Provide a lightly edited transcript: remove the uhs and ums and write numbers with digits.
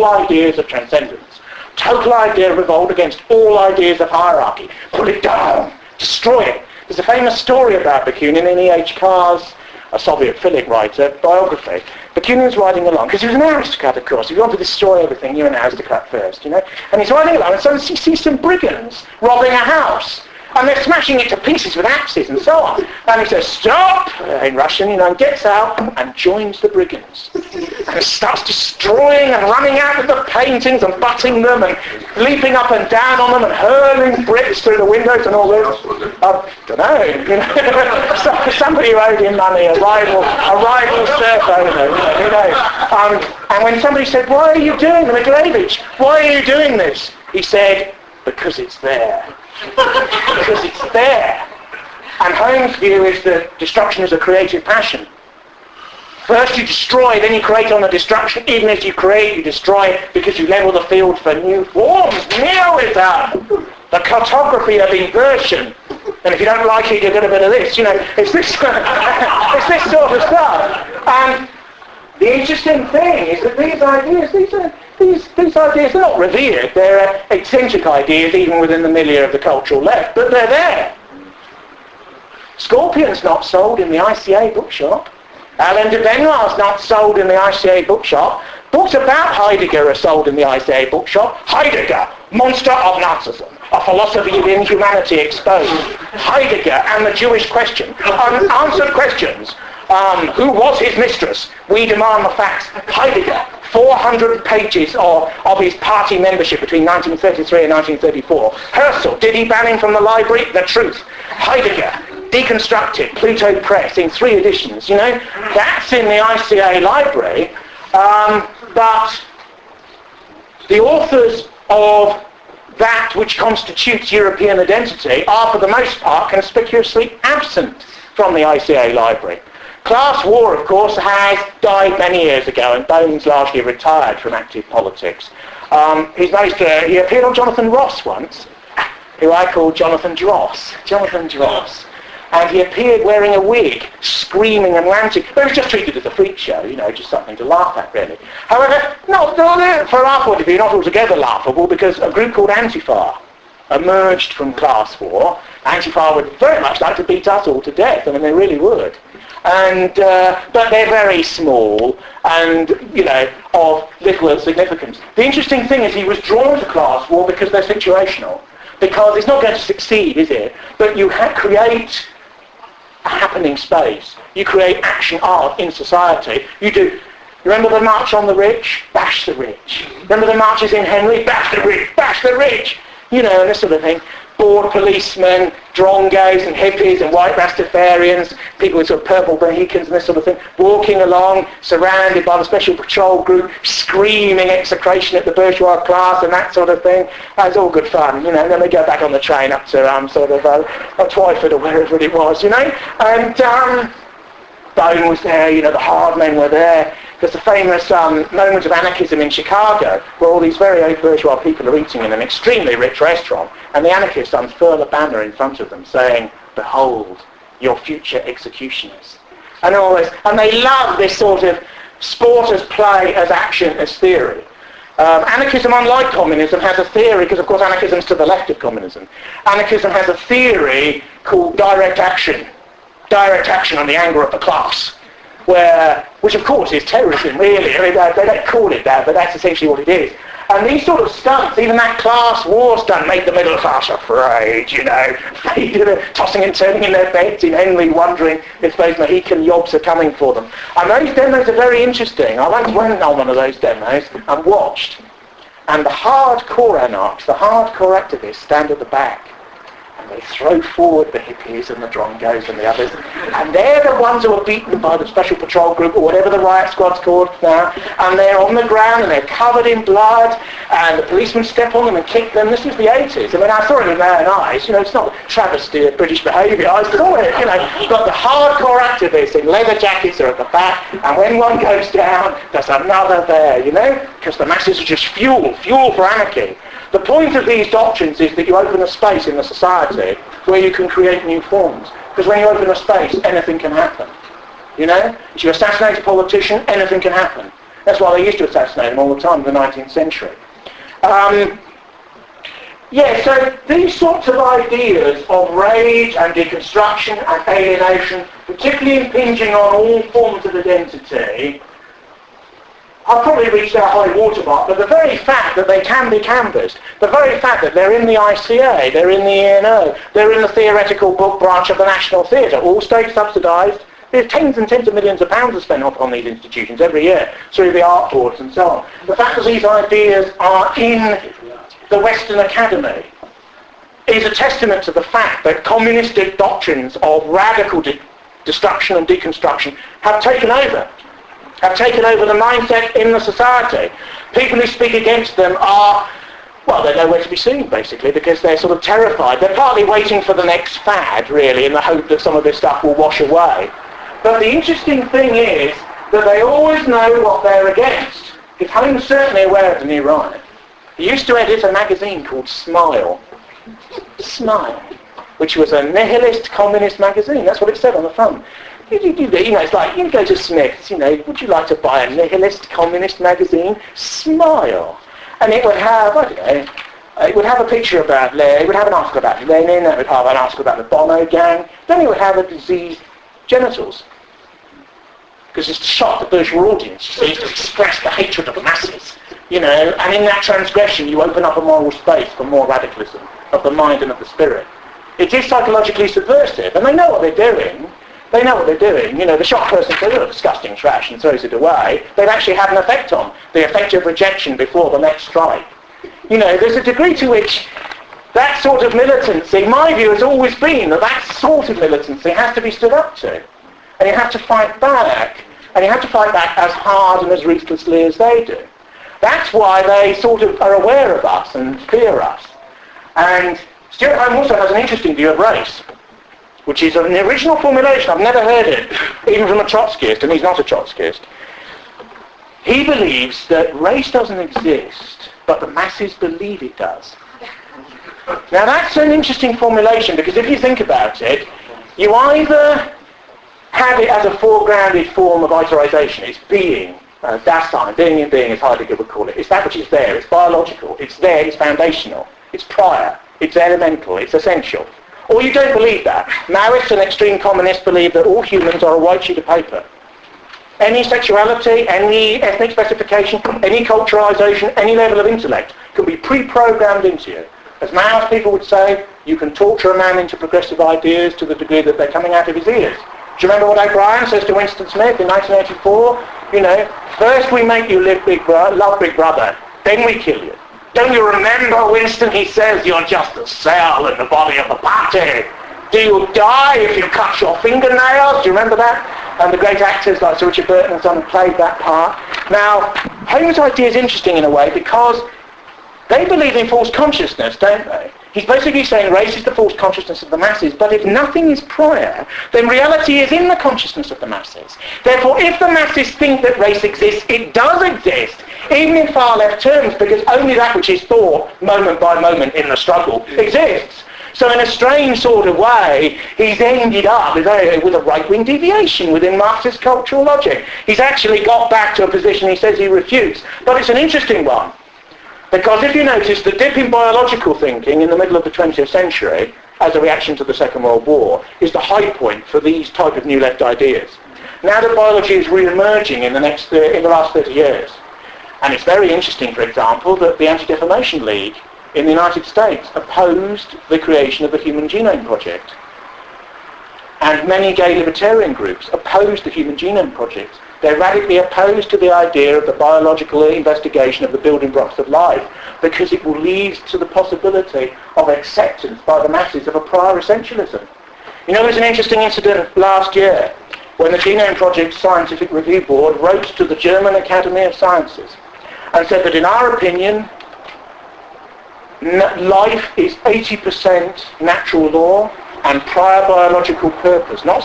all ideas of transcendence. Total idea of revolt against all ideas of hierarchy. Pull it down. Destroy it. There's a famous story about Bakunin in E.H. Carr's, a Soviet-Philic writer, biography. Bakunin's riding along, because he was an aristocrat, of course. If you want to destroy everything, you're an aristocrat first, you know? And he's riding along, and so he sees some brigands robbing a house. And they're smashing it to pieces with axes and so on. And he says, stop, in Russian, you know, and gets out and joins the brigands. And starts destroying and running out of the paintings and butting them and leaping up and down on them and hurling bricks through the windows and all this. I don't know, you know. Somebody owed him money, a rival surf owner, you know. And when somebody said, why are you doing the Mikhailovich? Why are you doing this? He said, because it's there. Because it's there. And Holmes' view is that destruction is a creative passion. First you destroy, then you create on the destruction. Even as you create, you destroy because you level the field for new forms. Neoism! The cartography of inversion. And if you don't like it, you'll get a bit of this. You know, it's this, it's this sort of stuff. And the interesting thing is that these ideas, these ideas are not revered. They're eccentric ideas even within the milieu of the cultural left, but they're there. Scorpion's not sold in the ICA bookshop. Alain de Benoit's not sold in the ICA bookshop. Books about Heidegger are sold in the ICA bookshop. Heidegger, monster of Nazism, a philosophy of inhumanity exposed. Heidegger and the Jewish question. Unanswered questions. Who was his mistress? We demand the facts. Heidegger, 400 pages of his party membership between 1933 and 1934. Herzl, did he ban him from the library? The truth. Heidegger, deconstructed, Pluto Press, in 3 editions. You know, that's in the ICA library. But the authors of that which constitutes European identity are, for the most part, conspicuously absent from the ICA library. Class war, of course, has died many years ago, and Bowden's largely retired from active politics. He appeared on Jonathan Ross once, who I call Jonathan Dross. Jonathan Dross. And he appeared wearing a wig, screaming and ranting. But it was just treated as a freak show, you know, just something to laugh at, really. However, from our point of view, not altogether laughable, because a group called Antifa emerged from class war. Antifa would very much like to beat us all to death. I mean, they really would. And but they're very small and, you know, of little significance. The interesting thing is he was drawn to class war because they're situational. Because it's not going to succeed, is it? But you create a happening space. You create action art in society. You do. Remember the March on the Rich? Bash the rich. Remember the marches in Henley? Bash the rich, bash the rich. You know, and this sort of thing. Bored policemen, drongos and hippies and white Rastafarians, people with sort of purple Mohicans and this sort of thing, walking along, surrounded by the special patrol group, screaming execration at the bourgeois class and that sort of thing. That's all good fun, you know. And then they go back on the train up to Twyford or wherever it was, you know. And Bowden was there, you know, the hard men were there. There's a famous moment of anarchism in Chicago where all these very bourgeois people are eating in an extremely rich restaurant, and the anarchists unfurl a banner in front of them saying, "Behold, your future executioners." And all this. And they love this sort of sport as play, as action, as theory. Anarchism, unlike communism, has a theory, because of course anarchism's to the left of communism. Anarchism has a theory called direct action on the anger of the class. Which of course is terrorism, really. I mean, they don't call it that, but that's essentially what it is. And these sort of stunts, even that class war stunt, make the middle class afraid, you know. They tossing and turning in their beds in Henley, wondering if those Mohican yobs are coming for them. And those demos are very interesting. I once went on one of those demos and watched. And the hardcore anarchs, the hardcore activists stand at the back. They throw forward the hippies and the drongos and the others, and they're the ones who are beaten by the special patrol group or whatever the riot squad's called now, and they're on the ground and they're covered in blood, and the policemen step on them and kick them. This was the 80s. I mean, I saw it with my own eyes. You know, it's not travesty of British behaviour. I saw it, you know. But the hardcore activists in leather jackets are at the back, and when one goes down, there's another there, you know, because the masses are just fuel for anarchy. The point of these doctrines is that you open a space in the society where you can create new forms. Because when you open a space, anything can happen. You know? If you assassinate a politician, anything can happen. That's why they used to assassinate him all the time in the 19th century. So these sorts of ideas of rage and deconstruction and alienation, particularly impinging on all forms of identity, I've probably reached their high watermark, but the very fact that they can be canvassed, the very fact that they're in the ICA, they're in the ENO, they're in the theoretical book branch of the National Theatre, all state subsidised, there's tens and tens of millions of pounds are spent on these institutions every year through the art boards and so on. The fact that these ideas are in the Western Academy is a testament to the fact that communistic doctrines of radical destruction and deconstruction have taken over the mindset in the society. People who speak against them are, well, they're nowhere to be seen, basically, because they're sort of terrified. They're partly waiting for the next fad, really, in the hope that some of this stuff will wash away. But the interesting thing is that they always know what they're against. If Holmes is certainly aware of the new right. He used to edit a magazine called Smile, which was a nihilist communist magazine. That's what it said on the front. It's like, you go to Smith's, would you like to buy a nihilist communist magazine? Smile. And it would have, it would have a picture about Lenin, it would have an article about Lenin, it would have an article about the Bono gang, then it would have a diseased genitals. Because it's to shock the bourgeois audience, so to express the hatred of the masses. And in that transgression you open up a moral space for more radicalism of the mind and of the spirit. It is psychologically subversive, and they know what they're doing. The shocked person says, oh, disgusting trash, and throws it away. They've actually had an effect on the effect of rejection before the next strike. There's a degree to which that sort of militancy, my view has always been that sort of militancy has to be stood up to. And you have to fight back. And you have to fight back as hard and as ruthlessly as they do. That's why they sort of are aware of us and fear us. And Stewart also has an interesting view of race, which is an original formulation. I've never heard it, even from a Trotskyist, and he's not a Trotskyist. He believes that race doesn't exist, but the masses believe it does. Now that's an interesting formulation, because if you think about it, you either have it as a foregrounded form of iterization, it's being, Dasein, being in being as Heidegger would call it. It's that which is there, it's biological, it's there, it's foundational, it's prior, it's elemental, it's essential. Or you don't believe that. Maoists and extreme communists believe that all humans are a white sheet of paper. Any sexuality, any ethnic specification, any culturalization, any level of intellect can be pre-programmed into you. As Maoist people would say, you can torture a man into progressive ideas to the degree that they're coming out of his ears. Do you remember what O'Brien says to Winston Smith in 1984? First we make you love Big Brother, then we kill you. Don't you remember, Winston, he says, you're just a cell in the body of the party. Do you die if you cut your fingernails? Do you remember that? And the great actors like Sir Richard Burton and so on played that part. Now, Holmes' idea is interesting in a way because they believe in false consciousness, don't they? He's basically saying race is the false consciousness of the masses, but if nothing is prior, then reality is in the consciousness of the masses. Therefore, if the masses think that race exists, it does exist, even in far left terms, because only that which is thought moment by moment in the struggle exists. So in a strange sort of way, he's ended up with a right-wing deviation within Marxist cultural logic. He's actually got back to a position he says he refutes, but it's an interesting one. Because if you notice, the dip in biological thinking in the middle of the 20th century, as a reaction to the Second World War, is the high point for these type of new left ideas. Now that biology is re-emerging in the last 30 years. And it's very interesting, for example, that the Anti-Defamation League in the United States opposed the creation of the Human Genome Project. And many gay libertarian groups opposed the Human Genome Project. They're radically opposed to the idea of the biological investigation of the building blocks of life because it will lead to the possibility of acceptance by the masses of a prior essentialism. There's an interesting incident last year when the Genome Project's Scientific Review Board wrote to the German Academy of Sciences and said that in our opinion, life is 80% natural law and prior biological purpose, not